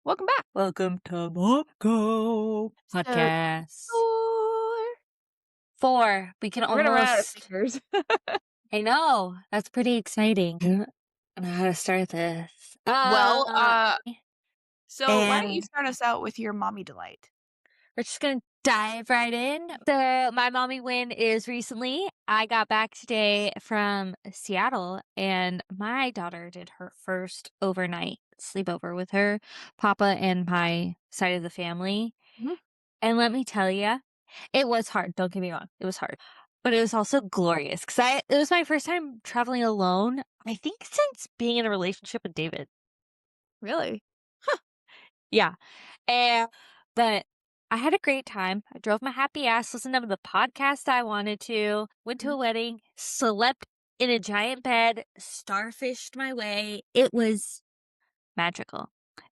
Welcome back. Welcome to Mom Go So podcast. 4. Four. We can We're gonna run out of almost. fingers. I know. That's pretty exciting. I don't know how to start this. Well, so why don't you And start us out with your mommy delight? we're just gonna dive right in. My mommy win is recently. I got back today from Seattle, and my daughter did her first overnight sleepover with her papa and my side of the family. Mhm. And let me tell you, it was hard, don't get me wrong, it was hard, but it was also glorious because it was my first time traveling alone, I think since being in a relationship with David. Really? Yeah, and but I had a great time. I drove my happy ass, listened to the podcast I wanted to, went to Mhm. a wedding, slept in a giant bed, starfished my way. It was magical.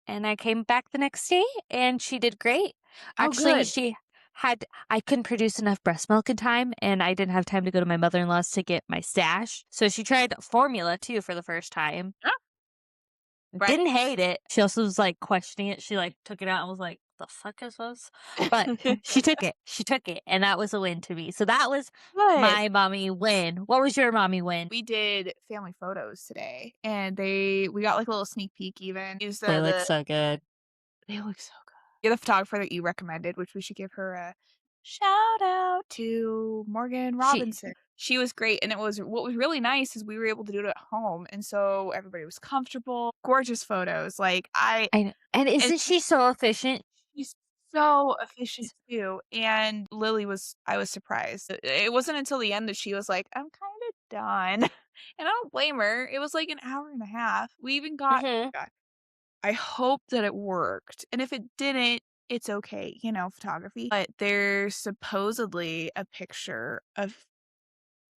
And I came back the next day and she did great. Oh, Actually, good. she had I couldn't produce enough breast milk in time and I didn't have time to go to my mother-in-law's to get my stash. So she tried formula too for the first time. Ah, right. Didn't hate it. She also was like questioning it. She like took it out and was like, "The fuck is this?" But she took it. She took it, and that was a win to me. So that was Good. my mommy win. What was your mommy win? We did family photos today, and we got, like, a little sneak peek even. Use They look the so good. They look so good. You're the photographer that you recommended, which we should give her a shout out to Morgan She Robinson. She was great, and it was what was really nice is we were able to do it at home, and so everybody was comfortable. Gorgeous photos, like, and and isn't she so efficient? she's so efficient too, and Lily was I was surprised. It wasn't until the end that she was like, "I'm kinda done," and I don't blame her. It was like an hour and a half. We even got Mhm. God, I hope that it worked, and if it didn't, it's okay, photography. But there's supposedly a picture of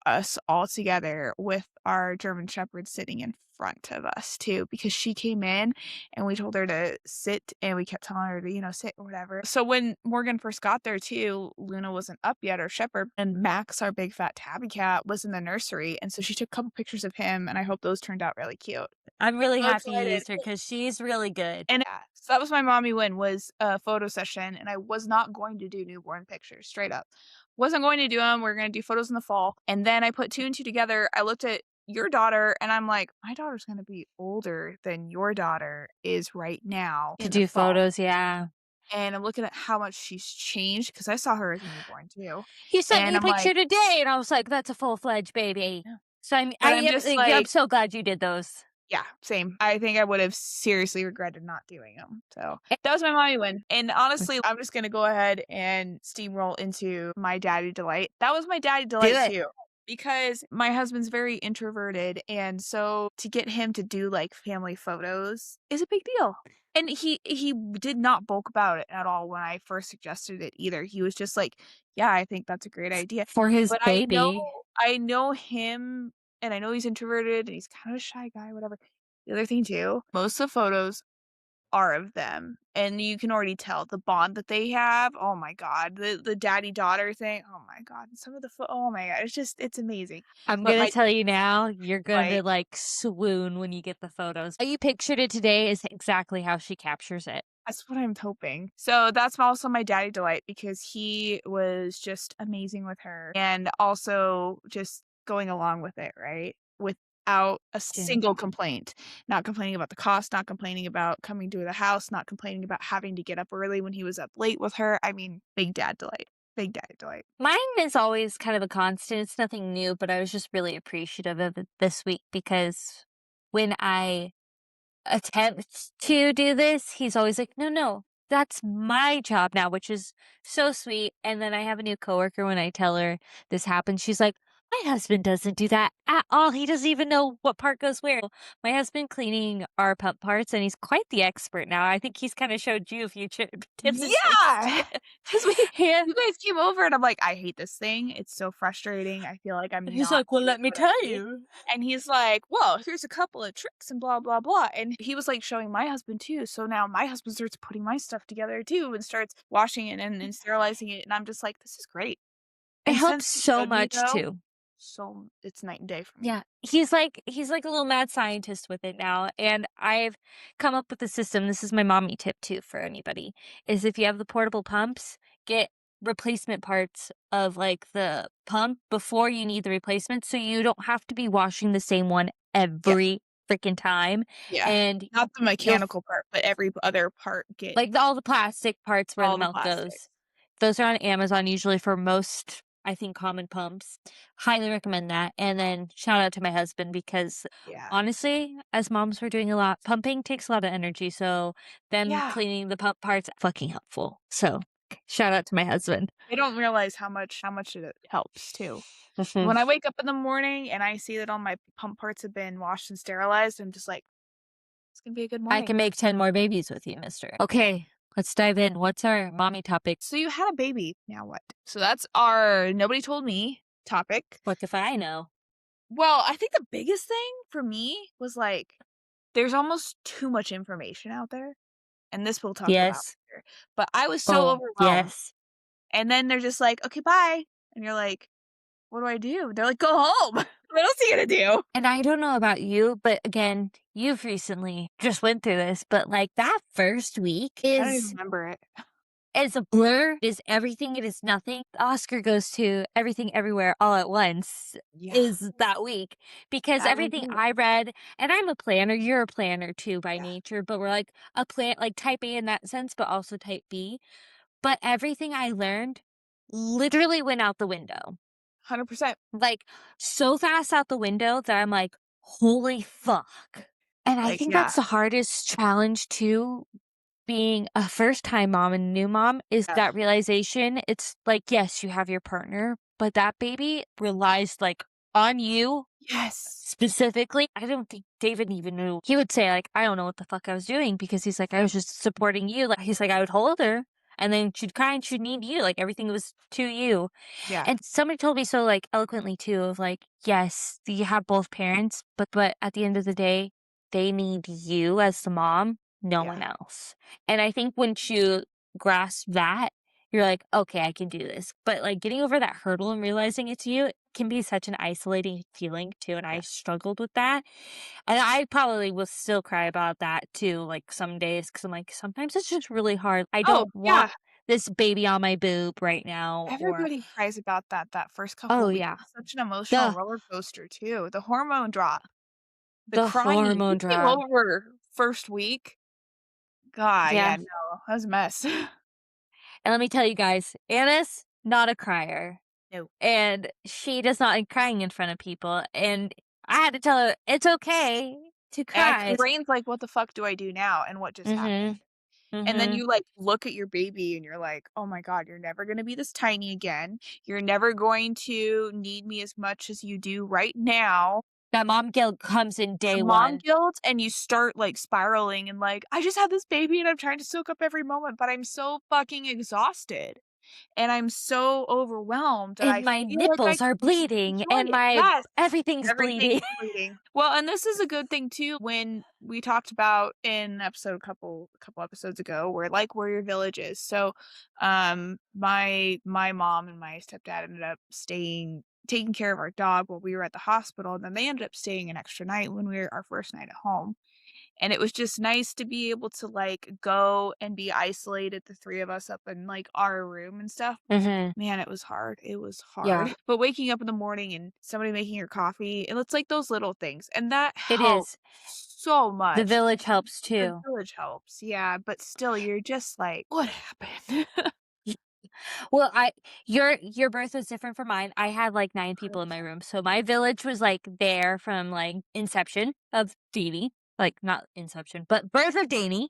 us all together with our German Shepherd sitting in front of us too, because she came in and we told her to sit and we kept telling her to, sit or whatever. So when Morgan first got there too, Luna wasn't up yet, our shepherd, and Max, our big fat tabby cat, was in the nursery. And so she took a couple pictures of him, and I hope those turned out really cute. I'm really So happy you excited. used her because she's really good. And yeah, so that was my mommy win was a photo session, and I was not going to do newborn pictures, straight up. Wasn't going to do them. We're gonna do photos in the fall. And then I put 2 and 2 together. I looked at your daughter and I'm like, "My daughter's gonna be older than your daughter is right now To in the do fall." photos, yeah. And I'm looking at how much she's changed because I saw her as a newborn too. You sent me And a I'm like, picture today, and I was like, "That's a full-fledged baby." yeah. So And I'm just like, I'm so glad you did those. yeah, same. I think I would have seriously regretted not doing them. So that was my mommy win. And honestly, I'm just gonna go ahead and steamroll into my daddy delight. That was my daddy Do delight it. too. Because my husband's very introverted, and so to get him to do, like, family photos is a big deal. And he did not bulk about it at all when I first suggested it either. He was just like, "Yeah, I think that's a great idea." For his But baby. I know him, and I know he's introverted, and he's kind of a shy guy, whatever. The other thing too, most of the photos are of them, and you can already tell the bond that they have. Oh my god, the daddy-daughter thing, oh my god, and some of the oh my god, it's amazing. I'm But gonna my tell you now, you're gonna, delight like, swoon when you get the photos. How you pictured it today is exactly how she captures it. that's what I'm hoping. So that's also my daddy delight because he was just amazing with her and also just going along with it, right? Without a Yeah. single complaint. Not complaining about the cost, not complaining about coming to the house, not complaining about having to get up early when he was up late with her. I mean, big dad delight. Big daddy delight. Mine is always kind of a constant, it's nothing new, but I was just really appreciative of it this week because when I attempt to do this, he's always like, "No, no, that's my job now," which is so sweet. And then I have a new coworker, when I tell her this happened, she's like, "My husband doesn't do that at all. He doesn't even know what part goes where." My husband cleaning our pump parts, and he's quite the expert now. I think he's kind of showed you a few tips and tricks too. Yeah! 'Cause Yeah. you guys came over and I'm like, "I hate this thing. It's so frustrating. I feel like I'm He's not like, "Well, doing let me what I tell need." you." And he's like, "Well, here's a couple of tricks and blah, blah, blah." And he was, like, showing my husband too. So now my husband starts putting my stuff together too and starts washing it and sterilizing it. And I'm just like, "This is great." It And helps since he so showed me much though, too. so it's night and day for me. Yeah, he's like a little mad scientist with it now, and I've come up with a system. This is my mommy tip too for anybody, is if you have the portable pumps, get replacement parts of like the pump before you need the replacement so you don't have to be washing the same one Yeah, every freaking time. yeah. And Not the you'll mechanical part, but every other part get like, all the plastic parts where the all the milk plastic. goes. Those are on Amazon usually for most, I think, common pumps. Highly recommend that, and then shout out to my husband because, Yeah. honestly, as moms, we're doing a lot pumping takes a lot of energy, so them Yeah. cleaning the pump parts, fucking helpful. So, shout out to my husband. They don't realize how much it helps too. Mhm. When I wake up in the morning and I see that all my pump parts have been washed and sterilized, I'm just like, "It's gonna be a good I morning." can make 10 more babies with you, mister. Okay, let's dive in. What's our mommy topic? So you had a baby, now what? So that's our nobody told me topic. What if I know? Well, I think the biggest thing for me was, like, there's almost too much information out there, and this we'll talk about Yes. later, but I was so Oh, overwhelmed, yes. and then they're just like, "Okay, bye," and you're like, "What do I do?" They're like, "Go home." What else are you gonna do? And I don't know about you, but again, you've recently just went through this, but like that first week I don't even remember it. is a blur, it is everything, it is nothing. The Oscar goes to Everything Everywhere All at Once Yeah, is that week because that was everything it. I read, and I'm a planner, you're a planner too by Yeah, nature, but we're like a plan like type A in that sense, but also type B. But everything I learned literally went out the window. 100%. Like, so fast out the window that I'm like, "Holy fuck." And I Like, think yeah, that's the hardest challenge too, being a first-time mom and new mom, is yeah. that realization. It's like, yes, you have your partner, but that baby relies, like, on you Yes. specifically. I don't think David even knew. He would say, like, "I don't know what the fuck I was doing," because he's like, "I was just supporting you." Like, he's like, "I would hold her, and then she'd cry and she'd need you, like, everything was to you." Yeah, And somebody told me so, like, eloquently too of, like, yes, you have both parents, but at the end of the day, they need you as the mom, no yeah. one else. And I think once you grasp that, you're like, "Okay, I can do this." But, like, getting over that hurdle and realizing it's you can be such an isolating feeling too, and I Yeah. struggled with that. And I probably will still cry about that too, like, some days, because 'cause I'm like, "Sometimes it's just really hard. I Oh, don't want yeah. this baby on my boob right now," or, Everybody cries about that first couple "Oh, of weeks. yeah." It's such an emotional The roller coaster too. The hormone drop, the the crying. hormone You came drop. over first week. God, yeah, Yeah, no, that was a mess. and let me tell you guys, Anna's not a crier, No. and she does not like crying in front of people, and I had to tell her, "It's okay to And cry." your brain's like, "What the fuck do I do now? And what just happened?" Mhm, And then mhm. you, like, look at your baby and you're like, "Oh my god, you're never gonna be this tiny again. You're never going to need me as much as you do right now." That mom guilt comes in The day mom 1. guilt, and you start, like, spiraling and, like, "I just had this baby and I'm trying to soak up every moment, but I'm so fucking exhausted, and I'm so overwhelmed that I And my feel like I nipples are can't bleeding, enjoy and it." my Yes. everything's Everything's bleeding. bleeding. Well, and this is a good thing too when we talked about in episode a couple episodes ago where your village is. So, my mom and my stepdad ended up staying taking care of our dog while we were at the hospital, and then they ended up staying an extra night when we were our first night at home. And it was just nice to be able to, like, go and be isolated, the 3 of us up in, like, our room and stuff. Mhm. Man, it was hard, it was hard. Yeah, But waking up in the morning and somebody making your coffee, and it's like those little things, and that it helps is. so The much. village helps The too. village helps, yeah, but still, you're just like, "What happened?" Well, I your birth was different from mine. I had, like, 9 people in my room, so my village was, like, there from, like, inception of Deanie, like, not inception, but birth of Danie,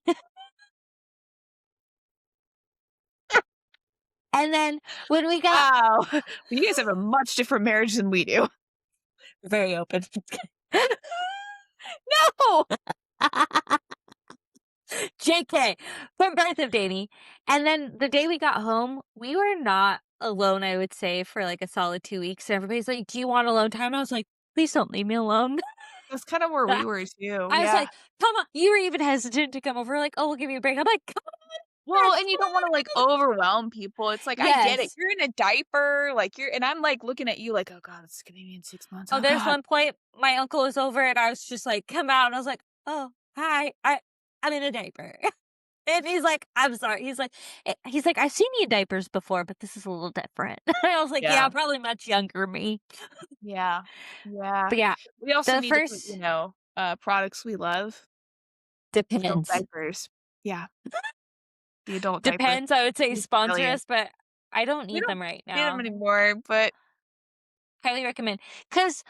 and then when we got Wow. You guys have a much different marriage than we do. very open. No! JK, from birth of Danie, and then the day we got home, we were not alone, I would say, for, like, a solid 2 weeks, and everybody's like, "Do you want alone time?" I was like, "Please don't leave me alone." That's kinda where we were too, I was yeah. like, "Come on." You were even hesitant to come over, like, "Oh, we'll give you a break." I'm like, "Come on." Well, That's and you don't wanna, like, overwhelm people. It's like, I get it. Yes. You're in a diaper, like, you're and I'm, like, looking at you like, "Oh god, it's gonna be in 6 months. Oh, Oh there's god." one point my uncle was over and I was just like, "Come out," and I was like, "Oh, hi, I'm in a diaper." And he's like, "I'm sorry." He's like, "I've seen you in diapers before, but this is a little different." I was like, "Yeah, Yeah. probably much younger me." Yeah. Yeah. But yeah, We also the need to put, first products we love, adult depends. diapers. Yeah, the adult diapers. Depends, I would say It's sponsor brilliant. us, but I don't We need don't them right need them now. anymore, but Highly recommend, 'cause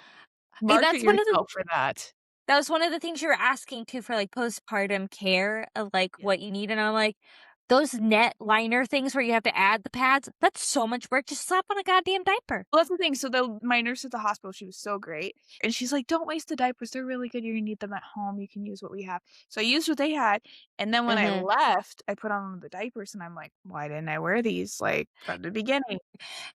market that's one of the yourself for that. that was one of the things you were asking too for, like, postpartum care of, like, Yeah. what you need, and I'm like, those net liner things where you have to add the pads, that's so much work, just slap on a goddamn diaper. Well, that's the thing, so my nurse at the hospital, she was so great, and she's like, "Don't waste the diapers, they're really good, you're gonna need them at home, you can use what we have." So I used what they had, and then when I Mhm. left, I put on the diapers, and I'm like, "Why didn't I wear these, like, from the beginning?"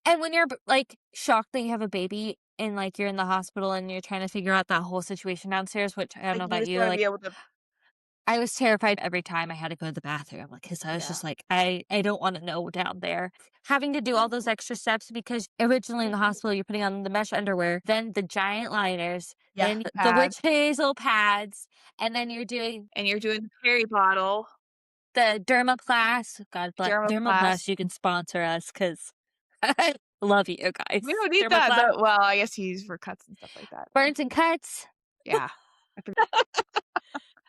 And when you're, like, shocked that you have a baby and, like, you're in the hospital and you're trying to figure out that whole situation downstairs, which I don't Like, know you about just you, wanna be like, able to I was terrified every time I had to go to the bathroom, like, 'cause I was yeah. just like, I don't wanna know down there. Having to do all those extra steps because originally in the hospital, you're putting on the mesh underwear, then the giant liners, Yeah, then the the pads, witch hazel pads, and then you're doing and you're doing the peri bottle, the dermaplast. God bless dermoplast. dermaplast, you can sponsor us 'cause I love you We guys. don't need that, Dermaplast, though well, I guess you use for cuts and stuff like that, but burns and cuts. yeah. I forg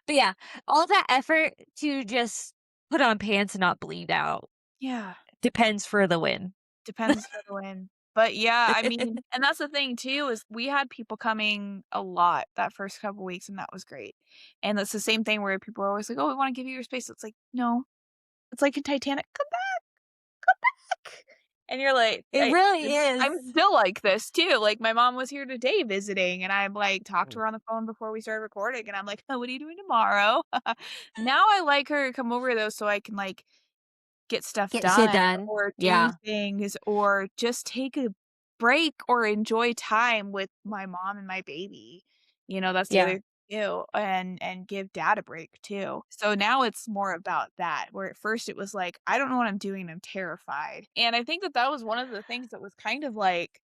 But yeah, all that effort to just put on pants and not bleed out yeah. depends for the win. Depends for the win. But yeah, I mean and that's the thing too is we had people coming a lot that first couple weeks, and that was great. And it's the same thing where people are always like, "Oh, we wanna give you your space." It's like, "No." It's like in Titanic, "Come back." And you're like, It I really it's is. I'm still like this too. Like, my mom was here today visiting, and I'm like, talked to her on the phone before we started recording, and I'm like, "Oh, what are you doing tomorrow?" Now I like her to come over though so I can, like, get stuff Get shit done done. or do Yeah, things or just take a break or enjoy time with my mom and my baby. That's the yeah. other too, and give dad a break too. So now it's more about that, where at first it was like, I don't know what I'm doing, I'm terrified. And I think that that was one of the things that was kind of like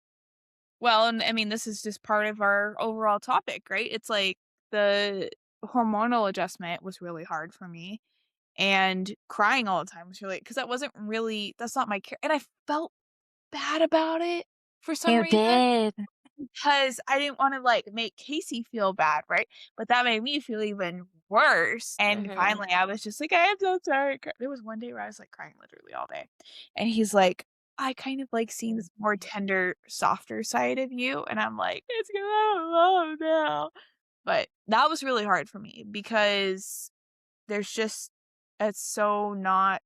well, and I mean, this is just part of our overall topic, right? It's like the hormonal adjustment was really hard for me and crying all the time was really because that wasn't really that's not my care and I felt bad about it for some You reason did. because I didn't wanna, like, make Casey feel bad, right? But that made me feel even worse, and Mhm. finally, I was just like, "I am so sorry." There was one day where I was, like, crying literally all day, and he's like, "I kind of like seeing this more tender, softer side of you," and I'm like, "It's gonna oh, no." But that was really hard for me because there's just it's so not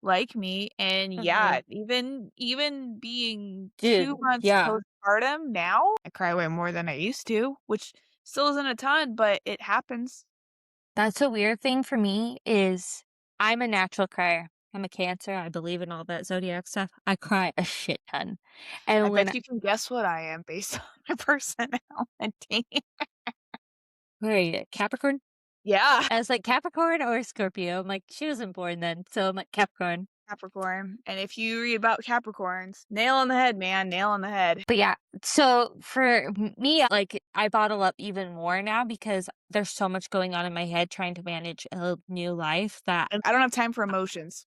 like me, and yeah, Mhm. even being 2 Dude, months yeah. postpartum now, I cry way more than I used to, which still isn't a ton, but it happens. That's a weird thing for me is I'm a natural crier. I'm a Cancer, I believe in all that zodiac stuff. I cry a shit ton. I And bet you can guess what I am based on my personality. where are you? Capricorn? Yeah, I was like, "Capricorn or Scorpio?" I'm like, "She wasn't born then." So I'm like, "Capricorn." Capricorn, and if you read about Capricorns, nail on the head, man, nail on the head. But yeah, so for me, like, I bottle up even more now because there's so much going on in my head trying to manage a new life that And I don't have time for emotions.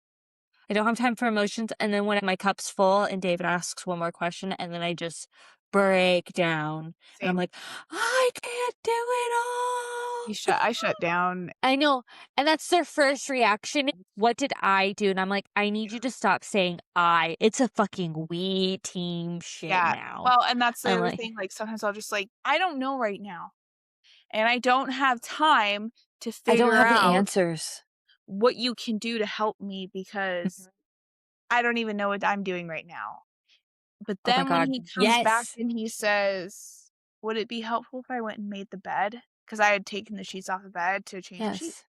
I don't have time for emotions. And then when my cup's full and David asks one more question, and then I just break down and I'm Same. like, I can't do it all. I shut down. I know. And that's their first reaction. What did I do? And I'm like, I need you to stop saying I. It's a fucking we team shit Yeah. now. Well, and that's the I'm other like, thing, like, sometimes I'll just, like, I don't know right now. And I don't have time to I don't figure have the out answers. what you can do to help me because Mhm. I don't even know what I'm doing right now. But Oh my then when God. he comes back Yes. and he says, "Would it be helpful if I went and made the bed?" Because I had taken the sheets off the bed to change the sheet. Yes.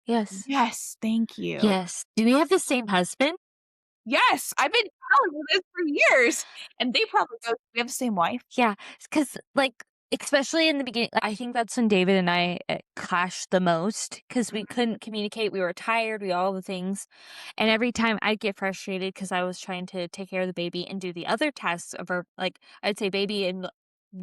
Yes. Yes, thank you. Yes. Do we have the same husband? Yes, I've been telling you this for years, and they probably go, "We have the same wife." Yeah, because like, Especially in the beginning, I think that's when David and I, clashed the most because we Mhm. couldn't communicate, we were tired, we all the things, and every time I'd get frustrated because I was trying to take care of the baby and do the other tasks of our like, I'd say baby and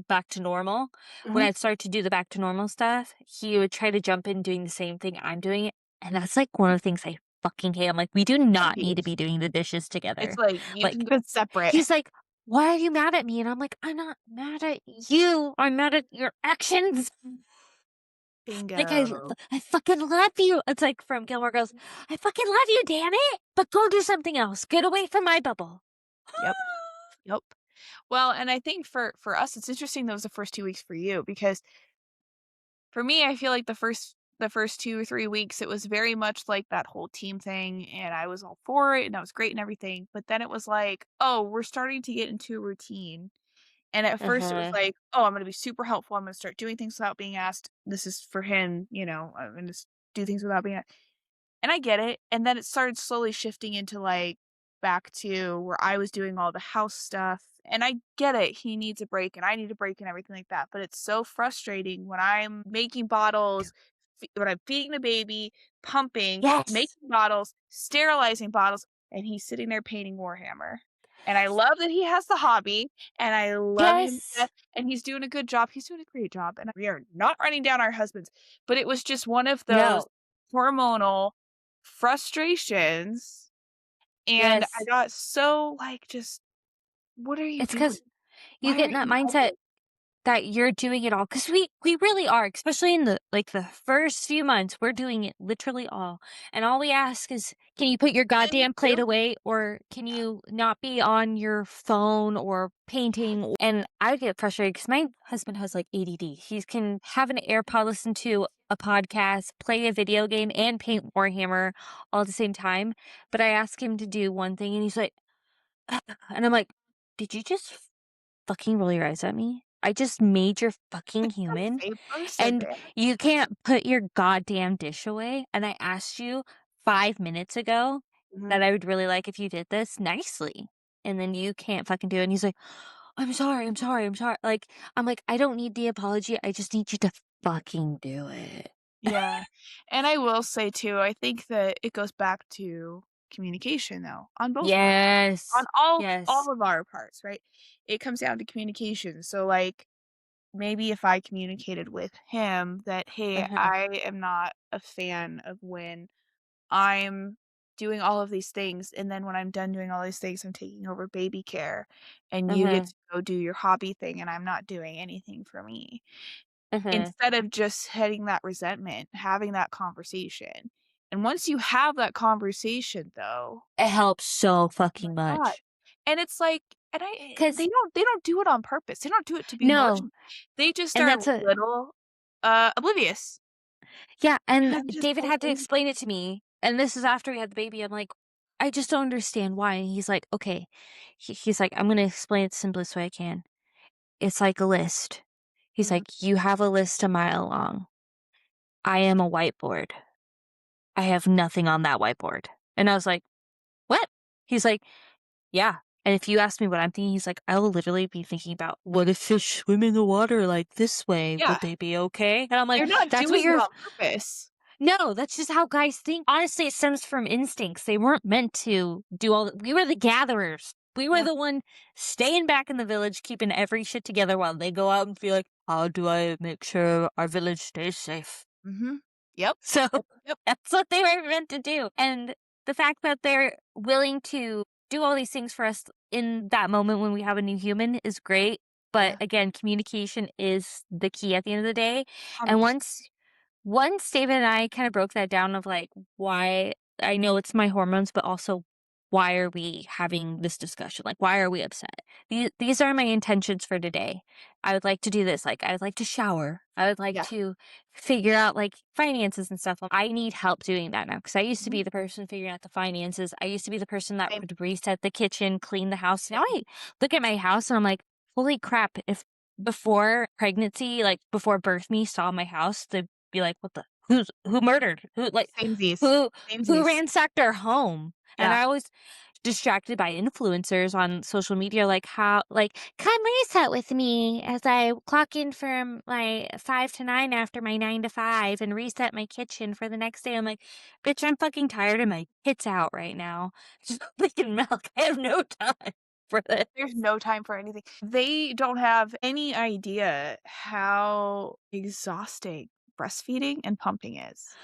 back to normal. When Mhm. I'd start to do the back to normal stuff, he would try to jump in doing the same thing I'm doing, and that's, like, one of the things I fucking hate. I'm like, "We do not need to Envious. be doing the dishes It's together." like, you can Like, go separate. he's like, "Why are you mad at me?" And I'm like, "I'm not mad at you. I'm mad at your actions. Like, Bingo. I fucking love you." It's like from Gilmore Girls, "I fucking love you, damn it, but go do something else. Get away from my bubble." Yep, yep. Well, and I think for us, it's interesting that was the first 2 weeks for you because for me, I feel like the first 2 or 3 weeks, it was very much like that whole team thing, and I was all for it, and that was great and everything, but then it was like, "Oh, we're starting to get into a routine." And at first it was Uh-huh, like, "Oh, I'm gonna be super helpful, I'm gonna start doing things without being asked." This is for him, I'm gonna just do things without being and I get it, and then it started slowly shifting into, like, back to where I was doing all the house stuff, and I get it, he needs a break, and I need a break and everything like that, but it's so frustrating when I'm making bottles, when I'm feeding the baby, pumping, yes, making bottles, sterilizing bottles, and he's sitting there painting Warhammer. And I love that he has the hobby, and I love him to yes. death, and he's doing a good job, he's doing a great job, and we are not running down our husbands, but it was just one of those No, hormonal frustrations, and I yes. got so, like, just, "What are you It's doing? because you Why get in aren't that you mindset helping?" that you're doing it all, because we really are, especially in the first few months, we're doing it literally all, and all we ask is, "Can you put your And me goddamn plate too. away, or can you not be on your phone or painting?" And I get frustrated because my husband has, like, ADD. He can have an AirPod, listen to a podcast, play a video game, and paint Warhammer all at the same time, but I ask him to do one thing, and he's like, and I'm like, "Did you just fucking roll your eyes at me? I just made your fucking The human, same person, and man. you can't put your goddamn dish away, and I asked you 5 minutes ago Mhm. that I would really like if you did this nicely, and then you can't fucking do it." And he's like, "I'm sorry, I'm sorry, I'm sorry." Like, I'm like, "I don't need the apology, I just need you to fucking do it." Yeah, and I will say too, I think that it goes back to communication though, on both parts, on Yes. all Yes. all of our parts, right? It comes down to communication, so, like, maybe if I communicated with him that, "Hey, Uh-huh, I am not a fan of when I'm doing all of these things, and then when I'm done doing all these things, I'm taking over baby care, and you get uh-huh, to go do your hobby thing, and I'm not doing anything for me." uh-huh. Instead of just heading that resentment, having that conversation. And once you have that conversation, though, It helps so oh my fucking god. much. And it's like and I Cause they don't do it on purpose. They don't do it to be no, marginal. They just and are that's a little, oblivious. yeah, and I'm just David so had to thankful. explain it to me, and this is after we had the baby. I'm like, "I just don't understand why." And he's like, "Okay." He's like, "I'm gonna explain it the simplest way I can. It's like a list." He's Mhm. like, "You have a list a mile long. I am a whiteboard. I have nothing on that whiteboard." And I was like, "What?" He's like, "Yeah. And if you ask me what I'm thinking," he's like, "I will literally be thinking about what if fish swim in the water like this way? Yeah, Would they be okay?" And I'm like, they're not "That's what doing it you're on purpose. No, that's just how guys think. Honestly, it stems from instincts. They weren't meant to do all we were the gatherers. We were Yep. the one staying back in the village, keeping every shit together while they go out and feel like, how do I make sure our village stays safe? Mhm. Yep. So Yep, yep. that's what they were meant to do. And the fact that they're willing to do all these things for us in that moment when we have a new human is great. But Yeah. again, communication is the key at the end of the day. And 100%. once David and I kind of broke that down of like why I know it's my hormones, but also why are we having this discussion? Like, why are we upset? These are my intentions for today. I would like to do this. Like, I would like to shower. I would like Yeah. to figure out like finances and stuff. I need help doing that now because I used to Mhm. be the person figuring out the finances. I used to be the person that Same, would reset the kitchen, clean the house. Now same. I look at my house and I'm like, holy crap! If before pregnancy, like before birth, me saw my house, they'd be like, "What the? Who murdered? Who like Samesies. who Samesies. ransacked our home?" And Yeah. I always distracted by influencers on social media, like how like, "Come reset with me as I clock in from my 5 to 9 after my 9 to 5 and reset my kitchen for the next day." I'm like, "Bitch, I'm fucking tired and my kit's out right now. Just making milk. I have no time for this." There's no time for anything. They don't have any idea how exhausting breastfeeding and pumping is,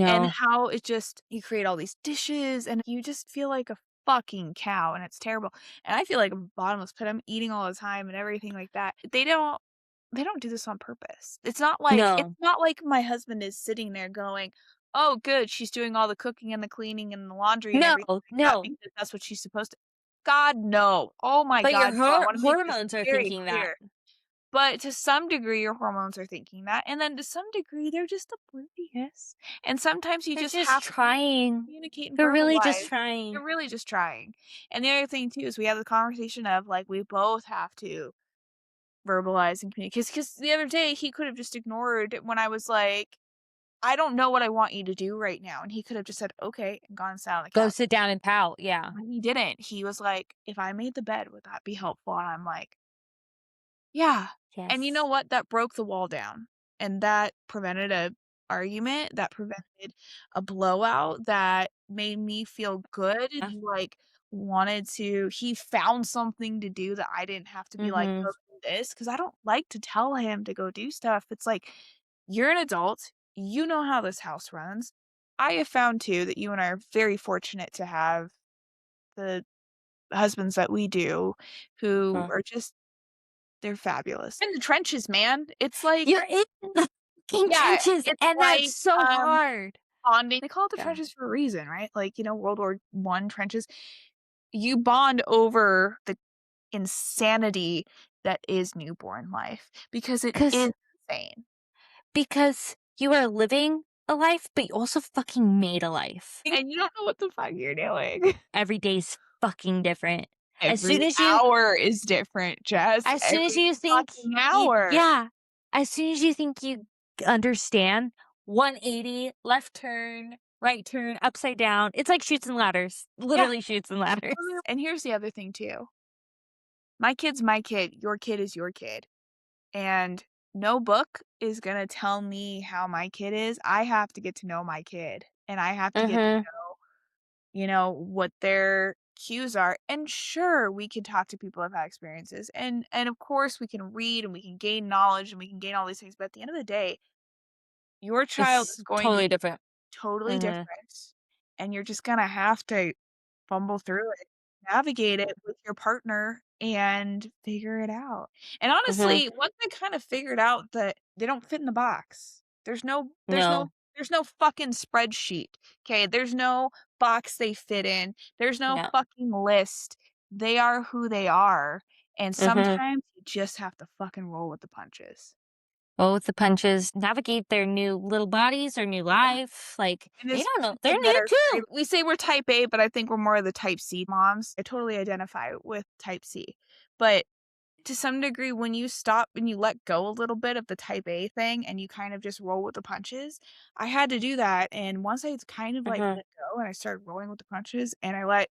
and No. how it just you create all these dishes, and you just feel like a fucking cow, and it's terrible, and I feel like a bottomless pit. I'm eating all the time and everything like that. They don't do this on purpose. It's No. not like my husband is sitting there going, "Oh, good, she's doing all the cooking and the cleaning and the laundry and No, everything like that no. because that's what she's supposed to." God, no. Oh my But your god, no. I wanna make this hormones are very thinking that. clear. But to some degree, your hormones are thinking that, and then to some degree, they're just oblivious, and sometimes you They're just just have to trying. communicate and They're really just verbalize. trying. You're really just trying. And the other thing too is we have the conversation of, like, we both have to verbalize and communicate. Because the other day, he could have just ignored when I was like, "I don't know what I want you to do right now," and he could have just said, "Okay," and gone and sat on the Go couch. sit down and pout, yeah. But he didn't. He was like, "If I made the bed, would that be helpful?" And I'm like, yeah, and you know Yes. what? That broke the wall down, and that prevented a argument, that prevented a blowout, that made me feel good, and he, like, wanted to he found something to do that I didn't have to be like, Mhm. "Go do this," because I don't like to tell him to go do stuff. It's like, "You're an adult, you know how this house runs." I have found too that you and I are very fortunate to have the husbands that we do who Uh. are just they're fabulous. In the trenches, man. It's like You're in the fucking yeah, trenches, it's and that's like, so hard. bonding. They call it the Yeah. trenches for a reason, right? Like, World War One trenches. You bond over the insanity that is newborn life because it is 'Cause insane. because you are living a life, but you also fucking made a life. And you don't know what the fuck you're doing. Every day's fucking different. As Every soon as you hour is different, Jess. as soon as Every you think fucking you hour. yeah. As soon as you think you understand, 180, left turn, right turn, upside down. It's like Chutes and Ladders. Yeah. Literally Chutes and Ladders. And here's the other thing too. My kid's my kid, your kid is your kid. And no book is gonna tell me how my kid is. I have to get to know my kid, and I have to get to Mhm. know, what their cues are. And sure, we can talk to people who've had experiences, and of course, we can read and we can gain knowledge and we can gain all these things, but at the end of the day, your child It's is going to totally be different. totally Mhm. different, and you're just gonna have to fumble through it, navigate it with your partner, and figure it out. And Mhm. honestly, once I kind of figured out that they don't fit in the box, No. there's no fucking spreadsheet, okay? There's no box they fit in. There's no No. fucking list. They are who they are, and Mhm. sometimes you just have to fucking roll with the punches. Roll with the punches, navigate their new little bodies, their new life. Like, And they as don't know. They're kids that new are too. we say we're type A, but I think we're more of the type C moms. I totally identify with type C. But to some degree, when you stop and you let go a little bit of the type A thing and you kind of just roll with the punches, I had to do that. And once I kind of like Mhm. let go and I started rolling with the punches and I let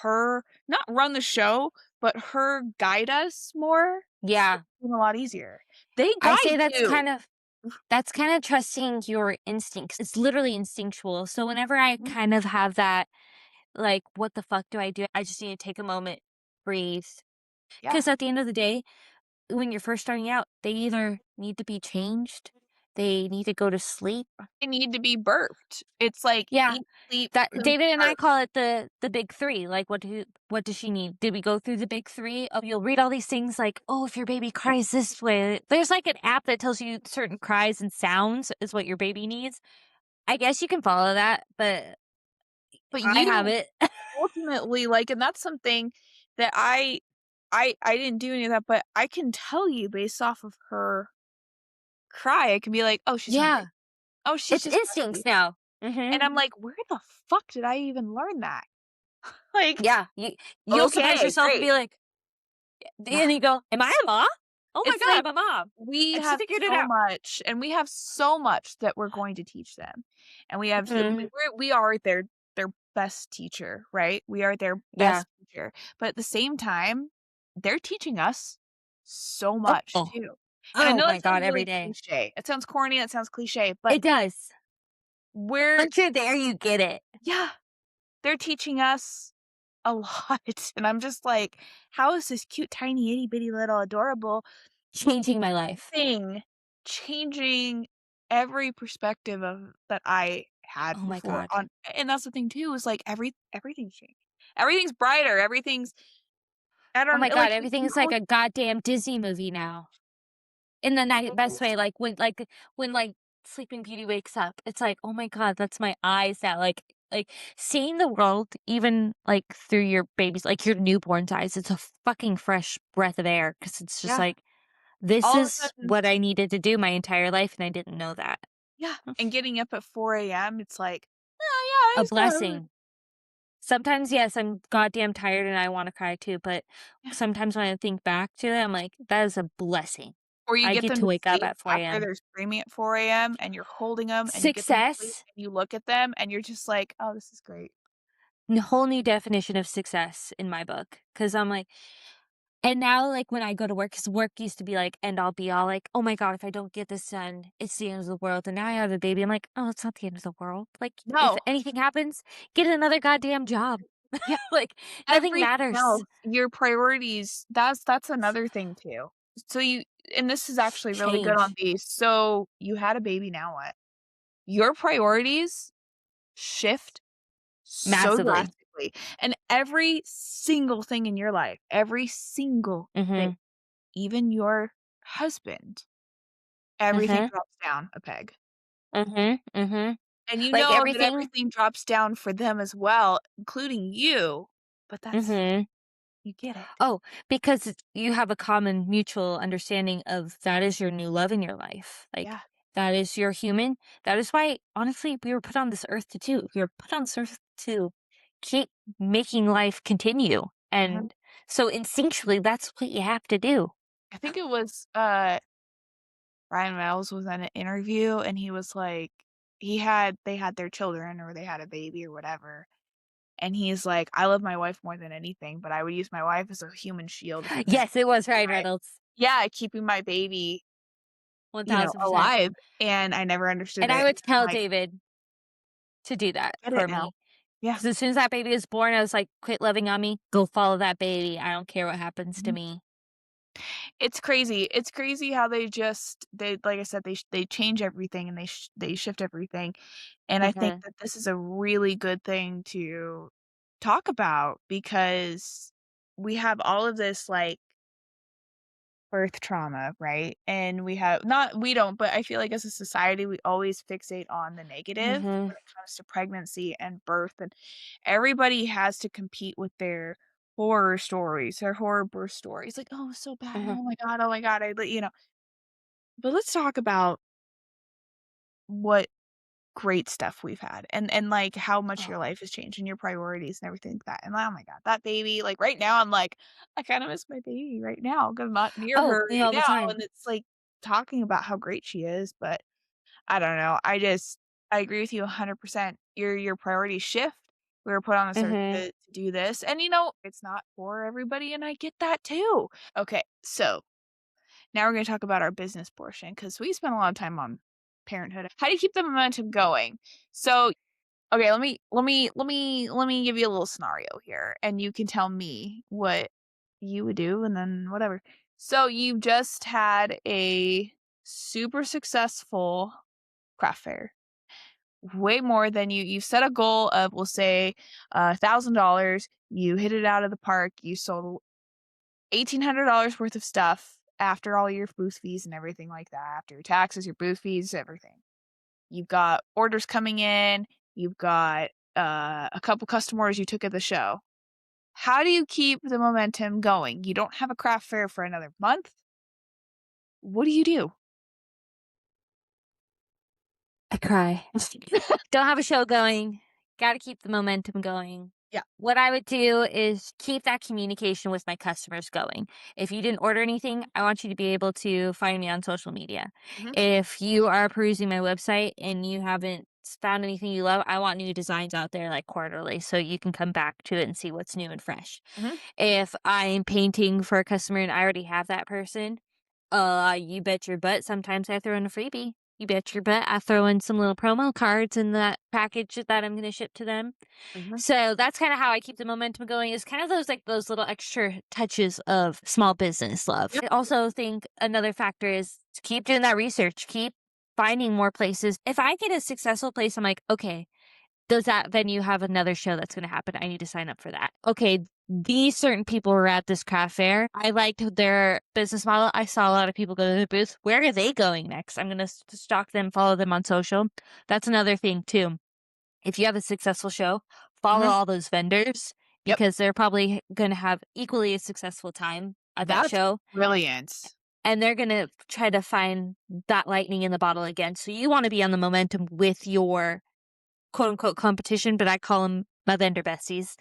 her not run the show, but her guide us more, Yeah. it became a lot easier. They I say guide you. that's kinda trusting your instincts. It's literally instinctual. So whenever I kind of have that, like, "What the fuck do I do?" I just need to take a moment, breathe. Yeah. Because at the end of the day, when you're first starting out, they either need to be changed, they need to go to sleep. They need to be burped. It's like Yeah. eat, sleep, That poop, David and I burp. call it the big 3, like, what does she need? Did we go through the big 3? Oh, you'll read all these things like, "Oh, if your baby cries this way" there's, like, an app that tells you certain cries and sounds is what your baby needs. I guess you can follow that, but But I you have don't it. ultimately like and that's something that I didn't do any of that, but I can tell you based off of her cry, I can be like, "Oh, she's hungry. Yeah, Oh, she's it's just instincts thirsty." now. And Mhm. I'm like, "Where the fuck did I even learn that?" Like, Yeah, you'll surprise okay, yourself and great. be like and you go, "Am I a mom? Oh my It's god, like I'm a mom. we I just have figured it so out." much, and we have so much that we're going to teach them. And we have so Mhm. we are their best teacher, right? We are their Yeah. best teacher, but at the same time, they're teaching us so much Oh. too. And I Oh know my that god, sounds every really day. cliche. It sounds corny, it sounds cliche, but It does. we're Once you're there, you get it. yeah, they're teaching us a lot, and I'm just like, "How is this cute, tiny, itty bitty little adorable Changing my life. thing changing every perspective of that I had Oh my before god. on," and that's the thing too, is like everything's changed. Everything's brighter, everything's I Oh my don't god, like everything you is like a goddamn Disney movie now. In the best way, when, like, Sleeping Beauty wakes up, it's like, "Oh my god, that's my eyes now," like, seeing the world even, like, through your baby's like, your newborn's eyes, it's a fucking fresh breath of air because it's just yeah, like, "This all of a is sudden what I needed to do my entire life, and I didn't know that." yeah, and getting up at 4 a.m., it's like, "Oh, yeah, A I just gotta" blessing. Sometimes, yes, I'm goddamn tired and I wanna cry too, but yeah. sometimes when I think back to it, I'm like, "That is a blessing." Or you I get get them to to wake up sleep at 4 after AM. they're screaming at 4 a.m., and you're holding them, and you get them to sleep, Success, and you look at them, and you're just like, "Oh, this is great." whole new definition of success in my book, because 'cause I'm like and now, like, when I go to work, because work used to be, like, end all be all, like, "Oh my god, if I don't get this done, it's the end of the world," and now I have a baby, I'm like, "Oh, it's not the end of the world." Like, if No. anything happens, get another goddamn job. Yeah. Like, nothing Everything matters. else, your priorities, that's another thing too. So you and this is actually really good on Change these. So you had a baby, now what? Your priorities shift so massively. drastically, and every single thing in your life, every single thing, Mhm. even your husband, everything Mhm. drops down a peg. Mhm. Mhm. And you Like, know that everything everything drops down for them as well, including you, but that's Mhm. you get it. Oh, because you have a common mutual understanding of that is your new love in your life. Like, Yeah. that is your human. That is why, honestly, we were put on this earth to do. We were put on this earth to keep making life continue. Mhm. And so instinctually, that's what you have to do. I think it was, Ryan Reynolds was in an interview, and he was like they had their children or they had a baby or whatever, and he's like, "I love my wife more than anything, but I would use my wife as a human shield, Yes, it was keeping Ryan my" Reynolds. yeah, keeping my baby, 1000%. alive, and I never understood And I it, and would I'm tell like, David to do that "I get it for now." me. Yeah. Because as soon as that baby was born, I was like, quit loving on me. Go follow that baby. I don't care what happens to Mhm. me. It's crazy. It's crazy how they like I said, they change everything and they shift everything, and I think Hmm. that this is a really good thing to talk about because we have all of this, like, birth trauma, right? And we have not we don't, but I feel like as a society, we always fixate on the negative Hmm. when it comes to pregnancy and birth, and everybody has to compete with their horror stories, their horror birth stories, like, "Oh, so bad. Hmm. Oh my god, but let's talk about what great stuff we've had and, like, how much your Oh. life has changed and your priorities and everything like that, and, oh my god, that baby, like, right now, I'm like, I kinda miss my baby right now because 'cause I'm not near Oh, her me right all the now, time. and it's, like, talking about how great she is, but I don't know, I agree with you 100%. Your priorities shift. We were put on this earth Mhm. to do this, and, it's not for everybody, and I get that too. Okay, so now we're gonna talk about our business portion because we spent a lot of time on parenthood. How do you keep the momentum going? So, okay, let me give you a little scenario here, and you can tell me what you would do, and then whatever. So you just had a super successful craft fair, way more than you set a goal of, we'll say, $1,000. You hit it out of the park. You sold $1,800 worth of stuff after all your booth fees and everything like that, after your taxes, your booth fees, everything. You've got orders coming in, you've got, a couple customers you took at the show. How do you keep the momentum going? You don't have a craft fair for another month. What do you do? I cry. Don't have a show going. Gotta keep the momentum going. Yeah. What I would do is keep that communication with my customers going. If you didn't order anything, I want you to be able to find me on social media. Mhm. If you are perusing my website and you haven't found anything you love, I want new designs out there like quarterly so you can come back to it and see what's new and fresh. Mhm, If I'm painting for a customer and I already have that person, you bet your butt sometimes I throw in a freebie. You bet your butt I throw in some little promo cards in that package that I'm gonna ship to them. mhm. So that's kinda how I keep the momentum going is kind of those little extra touches of small business love. Yep, I also think another factor is to keep doing that research, keep finding more places. If I get a successful place, I'm like, "Okay, does that venue have another show that's gonna happen? I need to sign up for that. Okay, these certain people were at this craft fair. I liked their business model. I saw a lot of people go to the booth. Where are they going next? I'm gonna stalk them, follow them on social." That's another thing too. If you have a successful show, follow mhm. all those vendors Yep. because they're probably gonna have equally a successful time at that That's show, brilliant. and they're gonna try to find that lightning in the bottle again. So you wanna be on the momentum with your quote unquote competition, but I call them my vendor besties.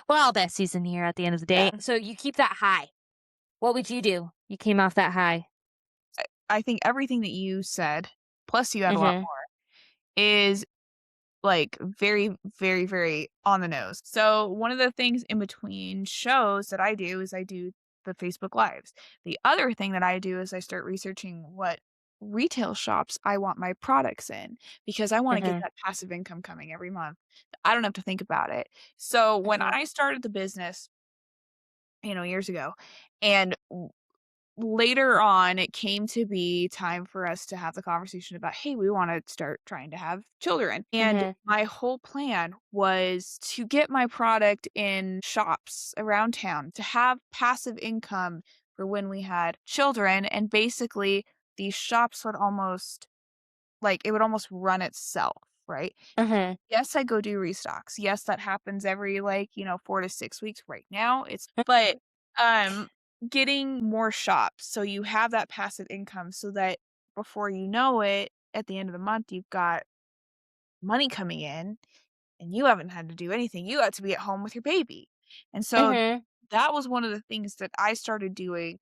We're all besties in here at the end of the day. Yeah. So you keep that high. What would you do? You came off that high. I think everything that you said, plus you add a lot Mhm. more, is, like, very, very, very on the nose. So, one of the things in between shows that I do is I do the Facebook Lives. The other thing that I do is I start researching what retail shops I want my products in because I wanna get Mhm. that passive income coming every month. I don't have to think about it. So, when Mhm. I started the business, years ago, and later on, it came to be time for us to have the conversation about, "Hey, we wanna start trying to have children." And Mhm. my whole plan was to get my product in shops around town, to have passive income for when we had children, and basically, these shops would almost it would almost run itself, right? Mhm. Yes, I go do restocks. Yes, that happens every, 4 to 6 weeks right now. Um, getting more shops, so you have that passive income so that before you know it, at the end of the month, you've got money coming in and you haven't had to do anything. You got to be at home with your baby. And so Mhm. that was one of the things that I started doing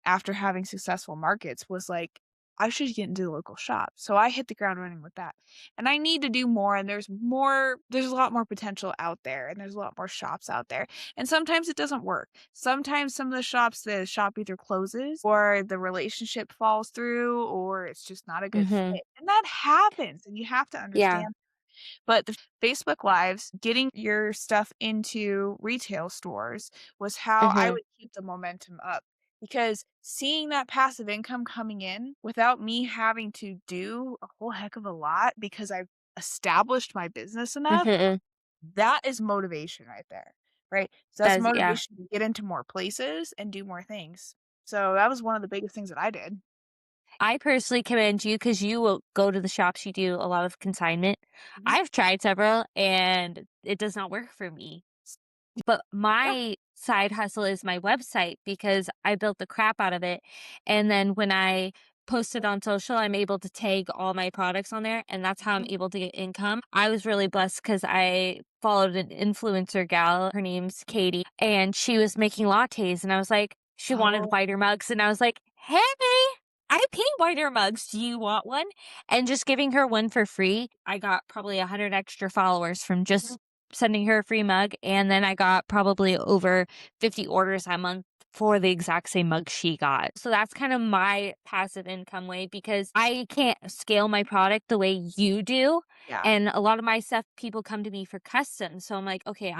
after having successful markets was like, I should get into the local shop. So I hit the ground running with that. And I need to do more and there's a lot more potential out there and there's a lot more shops out there. And sometimes it doesn't work. Sometimes some of the shop either closes or the relationship falls through or it's just not a good Mhm. fit. And that happens and you have to Yeah. understand, but the Facebook Lives, getting your stuff into retail stores was how I Mhm. would keep the momentum up, because seeing that passive income coming in without me having to do a whole heck of a lot because I've established my business enough, Mhm. that is motivation right there, right? So that's Does yeah. motivation to get into more places and do more things. So that was one of the biggest things that I did. I personally commend you because you will go to the shops, you do a lot of consignment. Mhm. I've tried several and it does not work for me. But Yeah. my side hustle is my website because I built the crap out of it. And then when I post it on social, I'm able to tag all my products on there. And that's how I'm Mhm. able to get income. I was really blessed because I followed an influencer gal. Her name's Katie. And she was making lattes. And I was like, she wanted Oh, whiter mugs. And I was like, hey, I paint whiter mugs. Do you want one? And just giving her one for free. I got probably 100 extra followers from mhm. just sending her a free mug, and then I got probably over 50 orders that month for the exact same mug she got. So that's kind of my passive income way because I can't scale my product the way you do. Yeah. And a lot of my stuff, people come to me for custom. So I'm like, okay,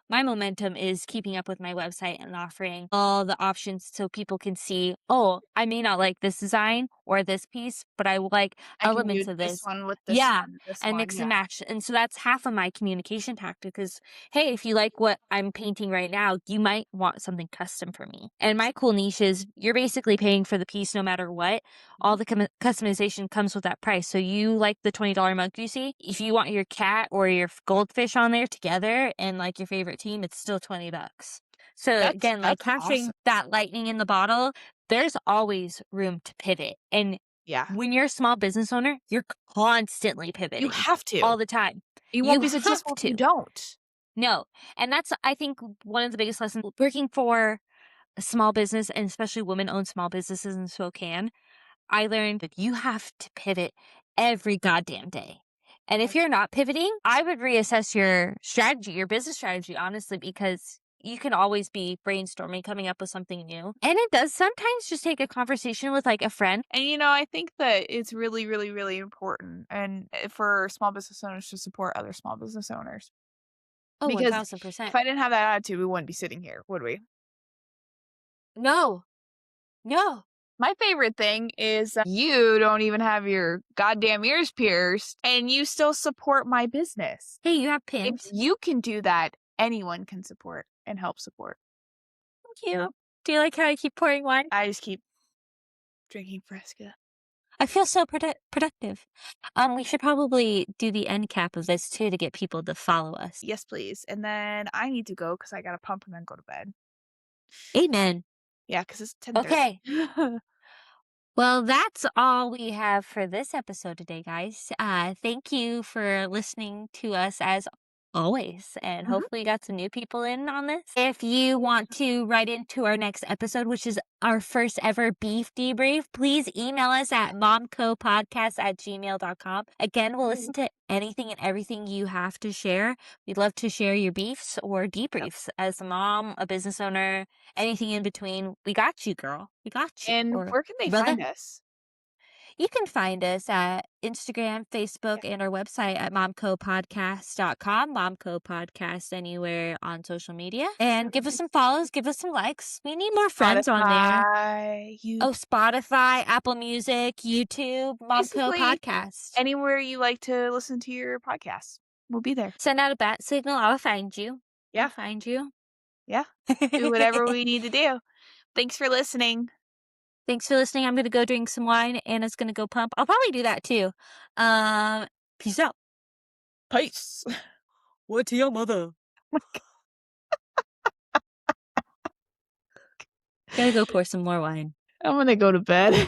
my momentum is keeping up with my website and offering all the options so people can see, oh, I may not like this design or this piece, but I like I can do elements of this this. one with this Yeah, one, this and one, mix yeah. and match. And so that's half of my communication tactic is, hey, if you like what I'm painting right now, you might want something custom for me. And my cool niche is you're basically paying for the piece no matter what. All Mhm. the customization comes with that price. So you like the $20 mug you see? If you want your cat or your goldfish on there together and like your favorite team, it's still $20. So again, like That's capturing awesome. that lightning in the bottle, there's always room to pivot. And Yeah. when you're a small business owner, you're constantly You pivoting have to. all the time. You won't You be have successful if you to. don't. No. And that's, I think, one of the biggest lessons working for a small business and especially women owned small businesses in Spokane. I learned that you have to pivot every goddamn day. And if you're not pivoting, I would reassess your strategy, your business strategy, honestly, because you can always be brainstorming, coming up with something new. And it does sometimes just take a conversation with like a friend. And, I think that it's really, really, really important and for small business owners to support other small business owners. Oh, Because if 1000%. I didn't have that attitude, we wouldn't be sitting here, would we? No, no. My favorite thing is you don't even have your goddamn ears pierced and you still support my business. Hey, you have If pins. you can do that, anyone can support and help support. Thank you. Do you like how I keep pouring wine? I just keep drinking Fresca. I feel so productive. We should probably do the end cap of this too to get people to follow us. Yes, please. And then I need to go because I got to pump and then go to bed. Amen. Yeah, because it's 10:30. Okay. Well, that's all we have for this episode today, guys. Thank you for listening to us as always, and Mhm. hopefully you got some new people in on this. If you want to write into our next episode, which is our first ever beef debrief, please email us at momcopodcast@gmail.com. Again, we'll listen to anything and everything you have to share. We'd love to share your beefs or Yep. debriefs as a mom, a business owner, anything in between. We got you, girl. We got you. And Or where can they brother. find us? You can find us at Instagram, Facebook, Yeah. and our website at momcopodcast.com. Momco Podcast anywhere on social media. And give us Everything. some follows, give us some likes. We need more friends on there. Spotify, Oh, YouTube. Spotify, Apple Music, YouTube, Momco Basically, Podcast. anywhere you like to listen to your podcast. We'll be there. Send out a bat signal. I'll find you. I'll Yeah. find you. Yeah. Do whatever we need to do. Thanks for listening. Thanks for listening. I'm going to go drink some wine. Anna's going to go pump. I'll probably do that too. Peace out. Peace. What to your mother? Gotta go pour some more wine. I'm gonna go to bed.